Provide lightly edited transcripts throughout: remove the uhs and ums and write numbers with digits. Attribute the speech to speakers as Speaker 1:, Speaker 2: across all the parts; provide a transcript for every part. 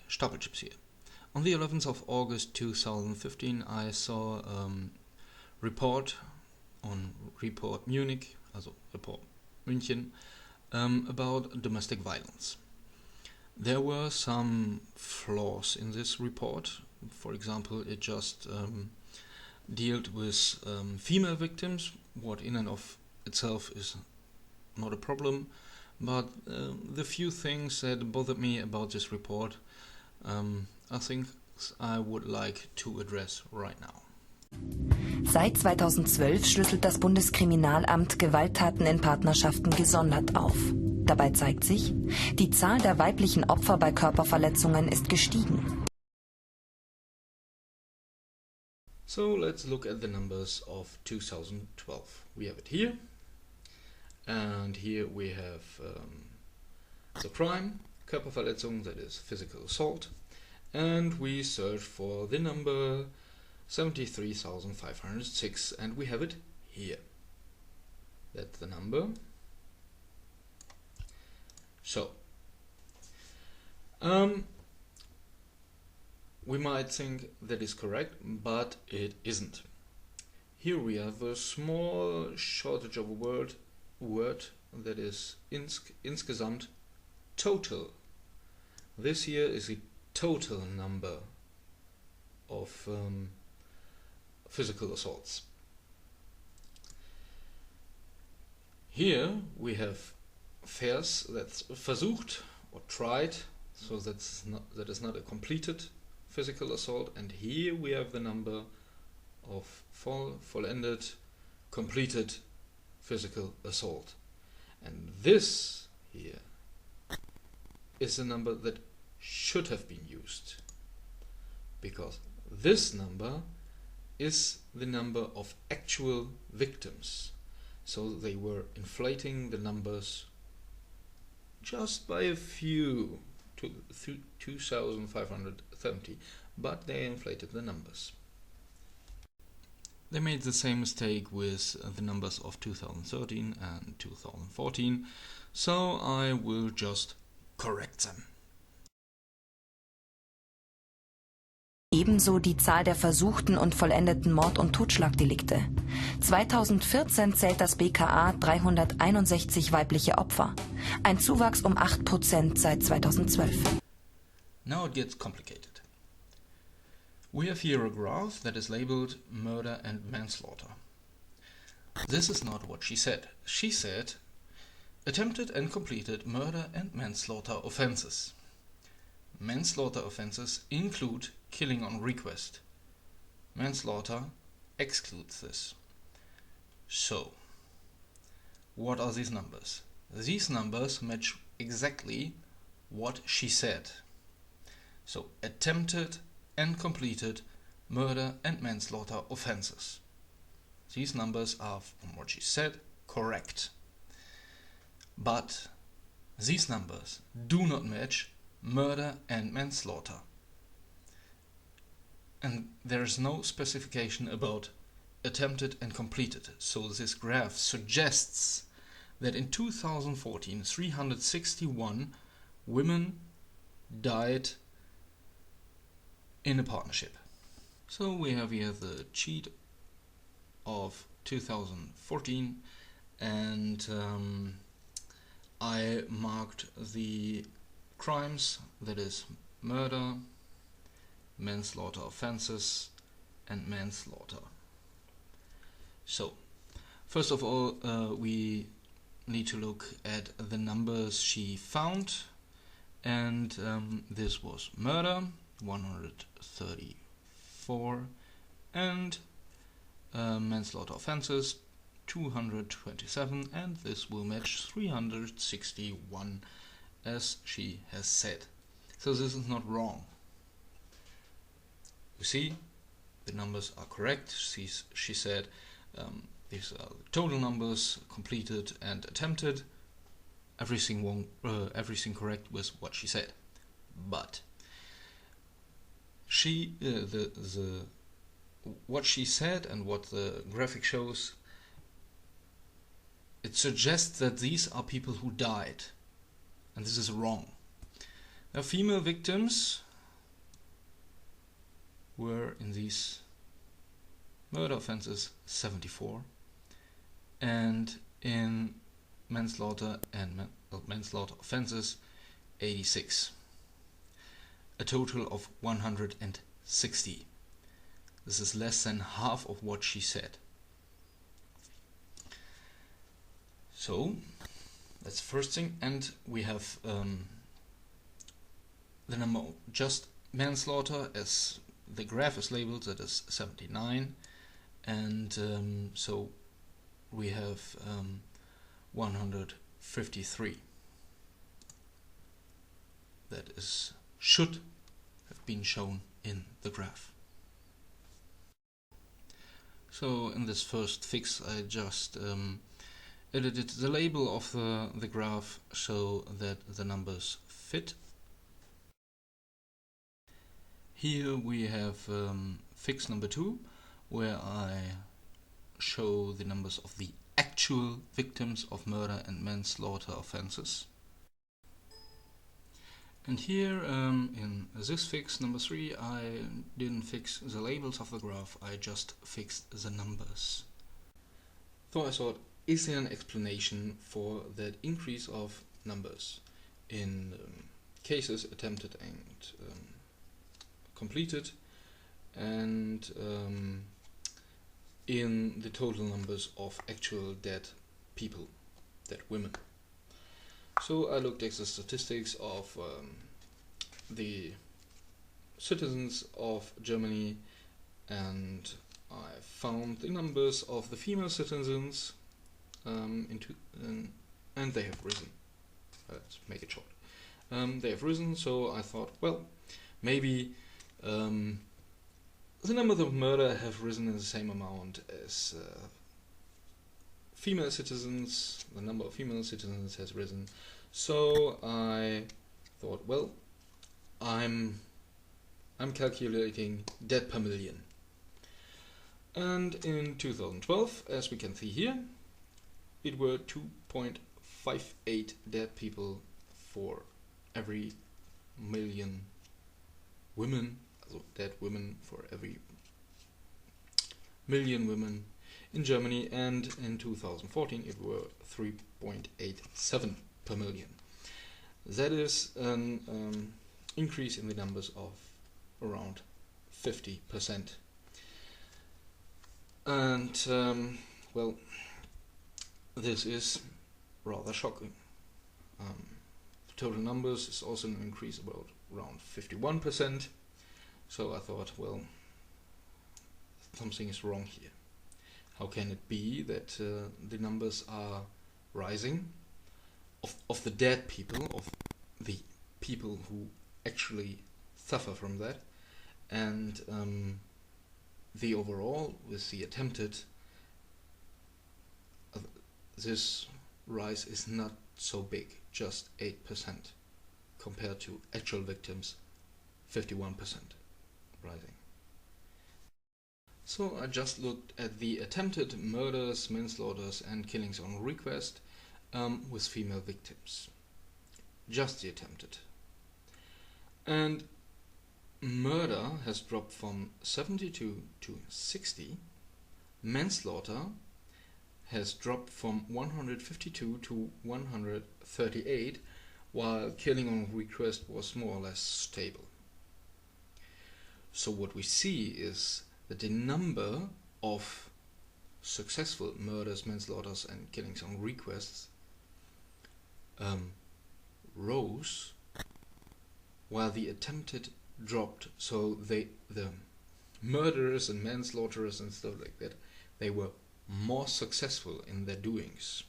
Speaker 1: Stapel chips here. On the 11th of August 2015 I saw a report on Report Munich, also Report München, about domestic violence. There were some flaws in this report. For example, it just dealt with female victims, what in and of itself is not a problem, but the few things that bothered me about this report, I think I would like to address right now.
Speaker 2: Seit 2012 schlüsselt das Bundeskriminalamt Gewalttaten in Partnerschaften gesondert auf. Dabei zeigt sich, die Zahl der weiblichen Opfer bei Körperverletzungen ist gestiegen.
Speaker 1: So let's look at the numbers of 2012. We have it here, and here we have the crime, Körperverletzung, that is physical assault, and we search for the number 73,506, and we have it here. That's the number. So, we might think that is correct, but it isn't. Here we have a small shortage of a word that is insgesamt total. This here is the total number of physical assaults. Here we have Vers, that's versucht or tried, so that is not a completed physical assault, and here we have the number of vollended, completed physical assault. And this here is the number that should have been used, because this number is the number of actual victims. So they were inflating the numbers just by a few, to 2,570, but they inflated the numbers. They made the same mistake with the numbers of 2013 and 2014, so I will just correct them.
Speaker 2: Ebenso die Zahl der versuchten und vollendeten Mord- und Totschlagdelikte. 2014 zählt das BKA 361 weibliche Opfer. Ein Zuwachs um 8% seit 2012.
Speaker 1: Now it gets complicated. We have here a graph that is labeled murder and manslaughter. This is not what she said. She said attempted and completed murder and manslaughter offenses. Manslaughter offenses include killing on request. Manslaughter excludes this. So, what are these numbers? These numbers match exactly what she said. So, attempted and completed murder and manslaughter offenses. These numbers are, from what she said, correct. But these numbers do not match murder and manslaughter. And there is no specification about attempted and completed. So this graph suggests that in 2014 361 women died in a partnership. So we have here the cheat of 2014, and I marked the crimes, that is murder, manslaughter offenses, and manslaughter. So, first of all, we need to look at the numbers she found, and this was murder, 134, and manslaughter offenses, 227, and this will match 361 as she has said. So this is not wrong. You see, the numbers are correct. She said these are the total numbers completed and attempted. Everything correct with what she said. But she what she said and what the graphic shows, it suggests that these are people who died, and this is wrong. There are female victims were in these murder offenses 74, and in manslaughter and manslaughter offenses 86. A total of 160. This is less than half of what she said. So that's the first thing, and we have the number of just manslaughter, as the graph is labeled, that is 79, and so we have 153. That is should have been shown in the graph. So in this first fix I just edited the label of the graph so that the numbers fit. Here we have fix number 2, where I show the numbers of the actual victims of murder and manslaughter offenses. And here in this fix number 3, I didn't fix the labels of the graph, I just fixed the numbers. So I thought, is there an explanation for that increase of numbers in cases attempted and completed, and in the total numbers of actual dead people, dead women? So I looked at the statistics of the citizens of Germany, and I found the numbers of the female citizens, and they have risen. Let's make it short. They have risen, so I thought, well, maybe the numbers of murder have risen in the same amount as female citizens. The number of female citizens has risen. So I thought, well, I'm calculating dead per million. And in 2012, as we can see here, it were 2.58 dead people for every million women, also dead women for every million women in Germany, and in 2014 it were 3.87 per million. That is an increase in the numbers of around 50%. And well, this is rather shocking. The total numbers is also an increase about around 51%. So I thought, well, something is wrong here. How can it be that the numbers are rising of the dead people, of the people who actually suffer from that, and the overall with the attempted, this rise is not so big, just 8% compared to actual victims, 51% rising. So I just looked at the attempted murders, manslaughters and killings on request with female victims. Just the attempted. And murder has dropped from 72 to 60. Manslaughter has dropped from 152 to 138, while killing on request was more or less stable. So what we see is that the number of successful murders, manslaughters and killings on requests rose, while the attempted dropped. So the murderers and manslaughterers and stuff like that, they were more successful in their doings.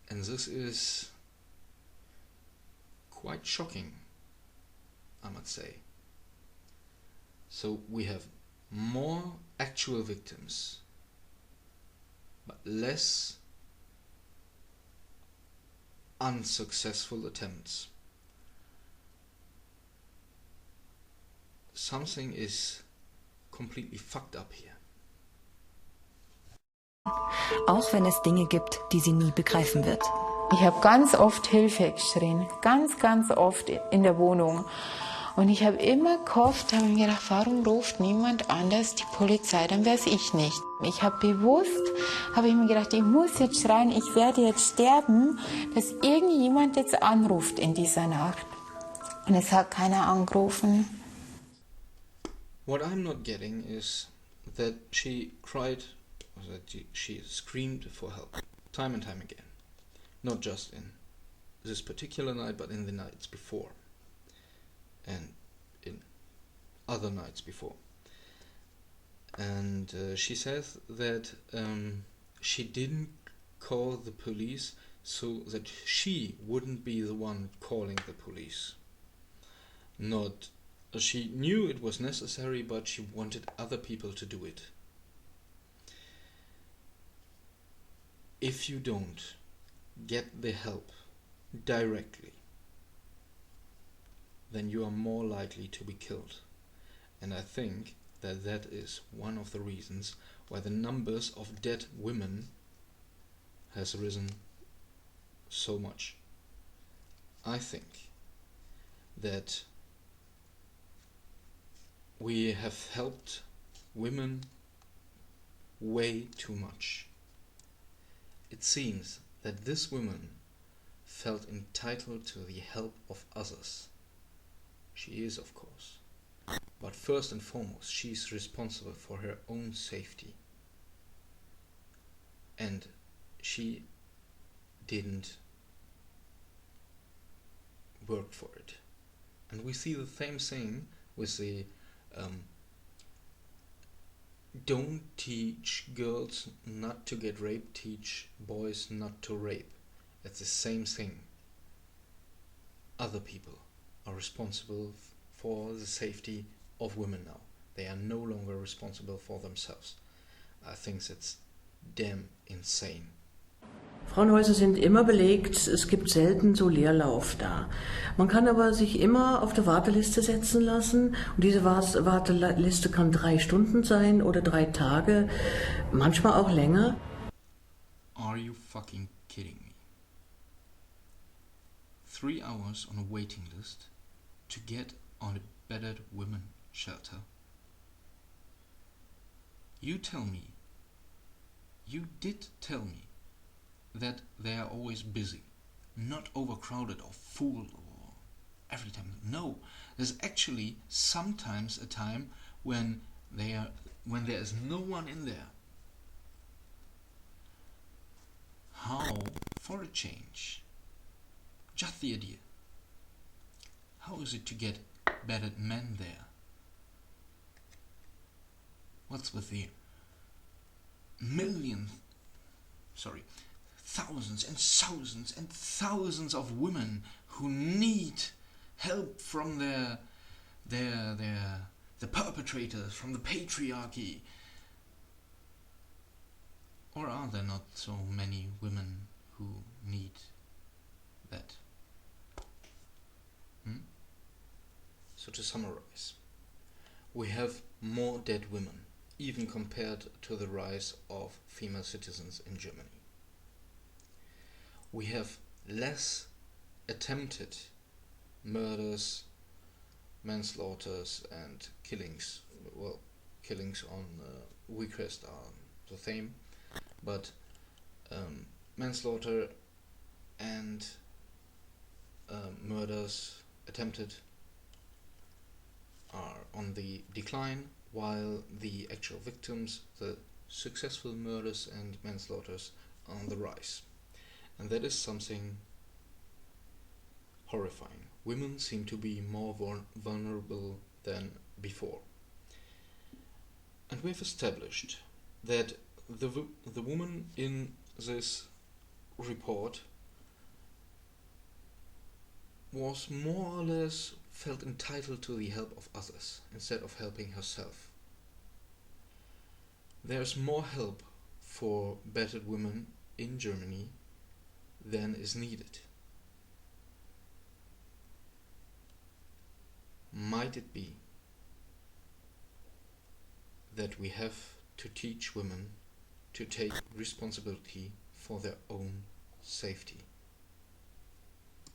Speaker 1: And this is quite shocking, I must say. So we have more actual victims, but less unsuccessful attempts. Something is completely fucked up here.
Speaker 2: Auch wenn es Dinge gibt, die sie nie begreifen wird.
Speaker 3: Ich habe ganz oft Hilfe geschrien, ganz oft in der Wohnung. Und ich habe immer gehofft, habe mir gedacht, warum ruft niemand anders die Polizei, dann wäre es ich nicht. Ich habe ich mir gedacht, ich muss jetzt schreien, ich werde jetzt sterben, dass irgendjemand jetzt anruft in dieser Nacht. Und es hat keiner angerufen.
Speaker 1: What I'm not getting is that she cried, or that she screamed for help, time and time again. Not just in this particular night, but in the nights before. And in other nights before. And she says that she didn't call the police so that she wouldn't be the one calling the police. She knew it was necessary, but she wanted other people to do it. If you don't get the help directly, then you are more likely to be killed. And I think that is one of the reasons why the numbers of dead women has risen so much. I think that we have helped women way too much. It seems that this woman felt entitled to the help of others. She is, of course. But first and foremost, she is responsible for her own safety. And she didn't work for it. And we see the same thing with the don't teach girls not to get raped, teach boys not to rape. It's the same thing. Other people are responsible for the safety of women now. They are no longer responsible for themselves. I think that's damn insane.
Speaker 4: Frauenhäuser sind immer belegt, es gibt selten so Leerlauf da. Man kann aber sich immer auf der Warteliste setzen lassen und diese Warteliste kann 3 Stunden sein oder 3 Tage, manchmal auch länger.
Speaker 1: Are you fucking kidding me? 3 hours on a waiting list to get on a battered women shelter? You did tell me that they are always busy, not overcrowded or full or every time. No, there's actually sometimes a time when there is no one in there. How, for a change, just the idea, how is it to get battered men there? What's with the thousands and thousands and thousands of women who need help from the perpetrators, from the patriarchy? Or are there not so many women who need that? So to summarize, we have more dead women, even compared to the rise of female citizens in Germany. We have less attempted murders, manslaughters and killings. Well, killings on Uyghurs are the same, but manslaughter and murders attempted are on the decline, while the actual victims, the successful murders and manslaughters, are on the rise. And that is something horrifying. Women seem to be more vulnerable than before. And we've established that the woman in this report was more or less felt entitled to the help of others instead of helping herself. There's more help for battered women in Germany than is needed. Might it be that we have to teach women to take responsibility for their own safety?